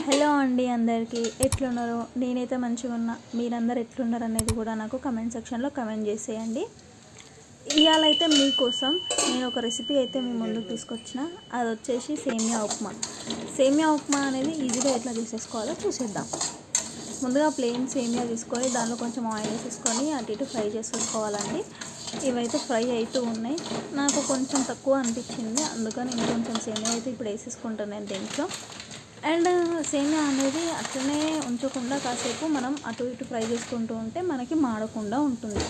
Hello అండి, అందరికీ ఎట్లున్నారో? నేనైతే మంచిగా ఉన్నా. మీరందరూ ఎట్లున్నారు అనేది కూడా నాకు కమెంట్ సెక్షన్లో కమెంట్ చేసేయండి. ఇవాళ అయితే మీకోసం నేను ఒక రెసిపీ అయితే మీ ముందుకు తీసుకొచ్చిన. అది వచ్చేసి సేమియా ఉప్మా. సేమియా ఉప్మా అనేది ఈజీగా ఎట్లా చేసేసుకోవాలో చూసేద్దాం. ముందుగా ప్లెయిన్ సేమియా తీసుకొని దానిలో కొంచెం ఆయిల్ వేసేసుకొని అటు ఇటు ఫ్రై చేసుకోవాలండి. ఇవైతే ఫ్రై అవుతూ ఉన్నాయి. నాకు కొంచెం తక్కువ అనిపించింది, అందుకని నేను కొంచెం సేమియా అయితే ఇప్పుడు వేసేసుకుంటాను దీంట్లో. అండ్ సేమియా అనేది అట్లనే ఉంచకుండా కాసేపు మనం అటు ఇటు ఫ్రై చేసుకుంటూ ఉంటే మనకి మాడకుండా ఉంటుంది.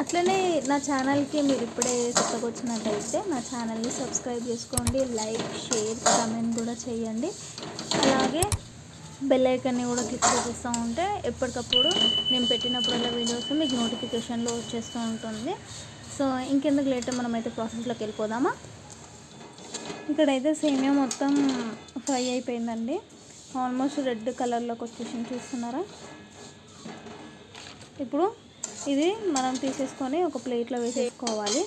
అట్లనే నా ఛానల్కి మీరు ఇప్పుడే కొత్తగా వచ్చినట్టయితే నా ఛానల్ని సబ్స్క్రైబ్ చేసుకోండి, లైక్, షేర్, కామెంట్ కూడా చేయండి. అలాగే బెల్ ఐకాన్ని కూడా క్లిక్ చేస్తూ ఉంటే ఎప్పటికప్పుడు నేను పెట్టినప్పుడల్లా వీడియోస్ మీకు నోటిఫికేషన్లో వచ్చేస్తూ ఉంటుంది. సో ఇంకెందుకు లేట్, మనమైతే ప్రాసెస్లోకి వెళ్ళిపోదామా. ఇక్కడైతే సేమియా మొత్తం ఫ్రై అయిపోయిందండి. ఆల్మోస్ట్ రెడ్ కలర్లోకి వచ్చేసింది, చూస్తున్నారా? ఇప్పుడు ఇది మనం తీసేసుకొని ఒక ప్లేట్లో వేసేసుకోవాలి.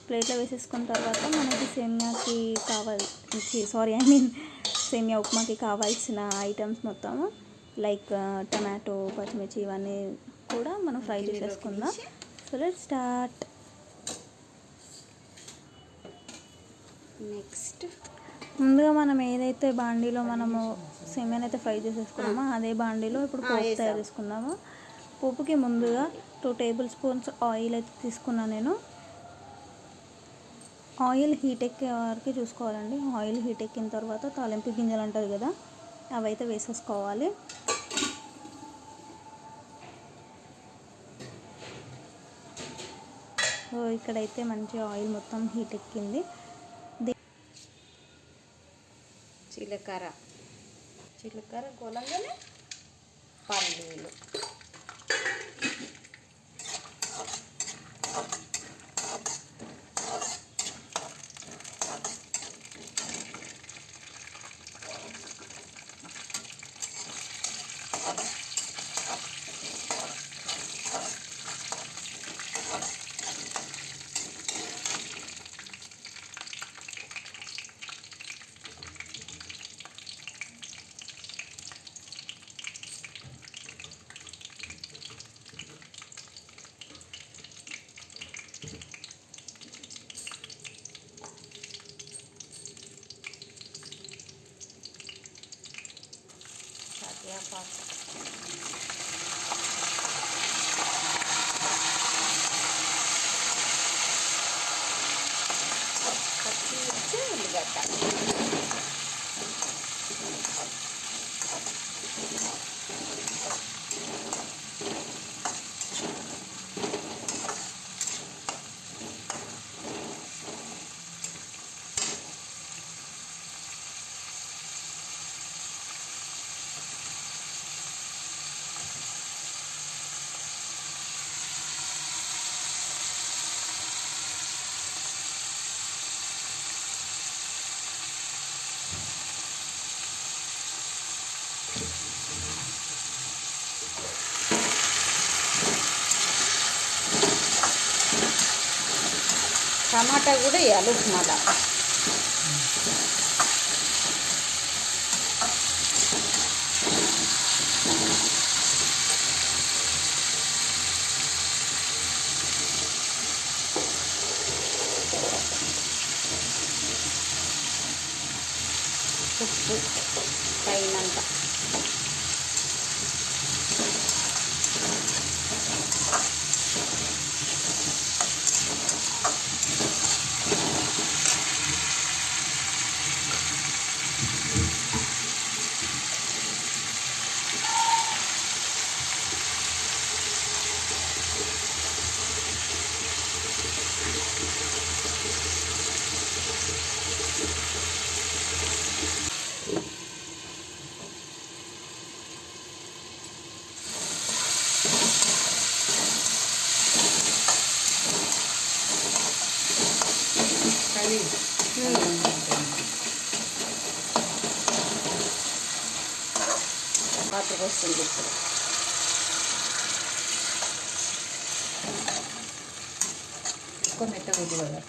ప్లేట్లో వేసేసుకున్న తర్వాత మనకి సేమియాకి సేమియా ఉప్మాకి కావాల్సిన ఐటమ్స్ మొత్తము లైక్ టమాటో, పచ్చిమిర్చి ఇవన్నీ కూడా మనం ఫ్రై చేసేసుకుందాం. So let's start. నెక్స్ట్ ముందుగా మనం ఏదైతే బాండీలో మనము సేమియాని అయితే ఫ్రై చేసేసుకున్నామో అదే బాండీలో ఇప్పుడు పోపు తయారు చేసుకుందాము. పోపుకి ముందుగా 2 టేబుల్ స్పూన్స్ ఆయిల్ అయితే తీసుకున్నాను నేను. ఆయిల్ హీట్ ఎక్కే వరకు చూసుకోవాలండి. ఆయిల్ హీట్ ఎక్కిన తర్వాత తాలింపు గింజలు అంటారు కదా, అవి అయితే వేసేసుకోవాలి. సో ఇక్కడైతే మంచి ఆయిల్ మొత్తం హీట్ ఎక్కింది. జీలకర్ర గోలంగానే పల్లీలు, కరివేపాకు, పచ్చిమిర్చి, ఉల్లిగడ్డ. టమాటా కూడా వేయాలి ఉప్మాలో. ఉప్పు తగినంత. వాటర్ వస్తుంది ఇప్పుడు. ఎక్కువ మెత్తగొద్దు కదా.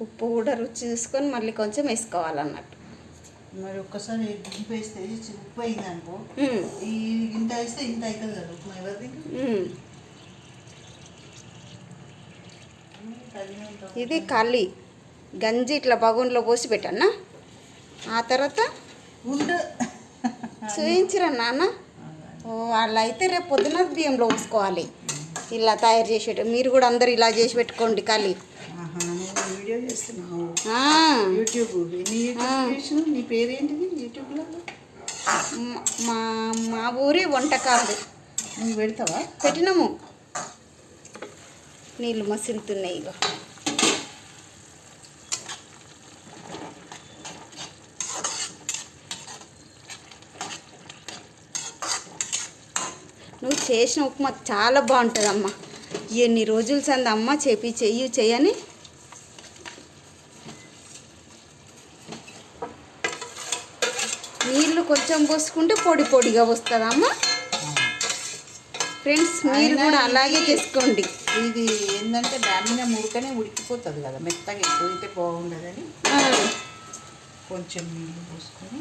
ఉప్పు కూడా రుచి చూసుకొని మళ్ళీ కొంచెం వేసుకోవాలన్నట్టు. మరి ఒక్కసారి గింత వేస్తే ఉప్పు అయింది అనుకో, ఉమ్, ఈ గింత వేస్తే ఇంత అవుతుంది కదా ఉప్మా ఎవరిది. ఉమ్. ఇది కలి గంజి ఇట్లా బగోన్లో పోసి పెట్టన్నా. ఆ తర్వాత ఉండు చూయించరా నాన్న. ఓ అలా అయితే రేపు పొద్దున బియ్యంలో పోసుకోవాలి. ఇలా తయారు చేసేట మీరు కూడా అందరు ఇలా చేసి పెట్టుకోండి కలి. ఆహా, నువ్వు వీడియో చేస్తున్నావు ఆ, యూట్యూబ్. ఎన్ని యూట్యూబ్ చేసినావు? నీ పేరేంటిది యూట్యూబ్లో? మా మా ఊరి వంటకాలు నువ్వు పెడతావా? పెట్టినాము. నీళ్ళు మసులుతున్నాయి ఇగో. నువ్వు చేసిన ఉప్మా చాలా బాగుంటుంది అమ్మ. ఎన్ని రోజులు సంది అమ్మ చెయ్యని. నీళ్ళు కొంచెం పోసుకుంటే పొడి పొడిగా వస్తుంది అమ్మ. ఫ్రెండ్స్ మీరు కూడా అలాగే చేసుకోండి. ఇది ఏంటంటే దాని మీద ముడకనే ఉడికిపోతుంది కదా, మెత్తగా ఎక్కువ అయితే బాగుండదని ఆ, కొంచెం నీళ్ళు పోసుకొని.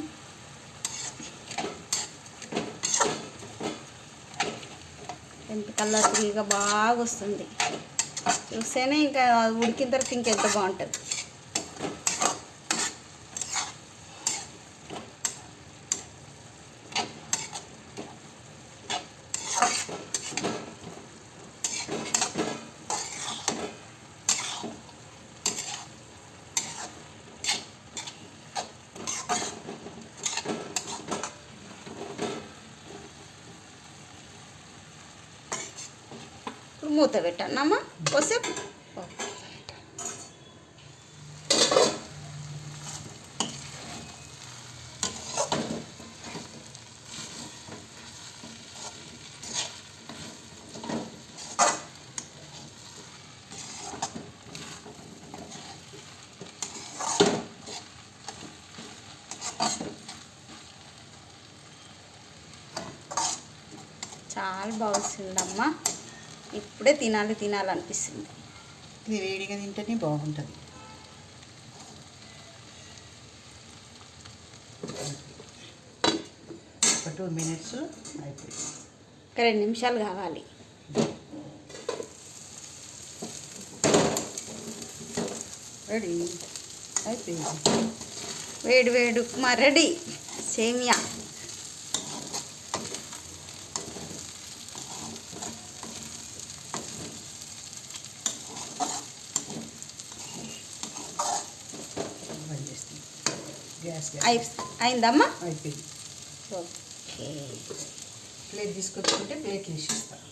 ఎంత కలర్ఫుల్గా బాగా వస్తుంది. చూస్తేనే ఇంకా అది ఉడికిన తర్వాత ఇంకెంత బాగుంటుంది. ఇప్పుడు మూత పెట్టానమ్మా కొద్దిసేపు. చాలా బాగా వస్తుందమ్మా. ఇప్పుడే తినాలనిపిస్తుంది. ఇది వేడిగా తింటేనే బాగుంటుంది. ఒక 2 minutes అయిపోయింది. ఒక 2 నిమిషాలు కావాలి. రెడీ అయిపోయింది. వేడి వేడి ఉప్మా రెడీ. సేమియా. బంద్ చేస్తాను. గ్యాస్ అయిందమ్మా. అయిపోయింది. ఓకే. ప్లేట్ తీసుకొచ్చుకుంటే ప్లేట్లు వేసిస్తాను.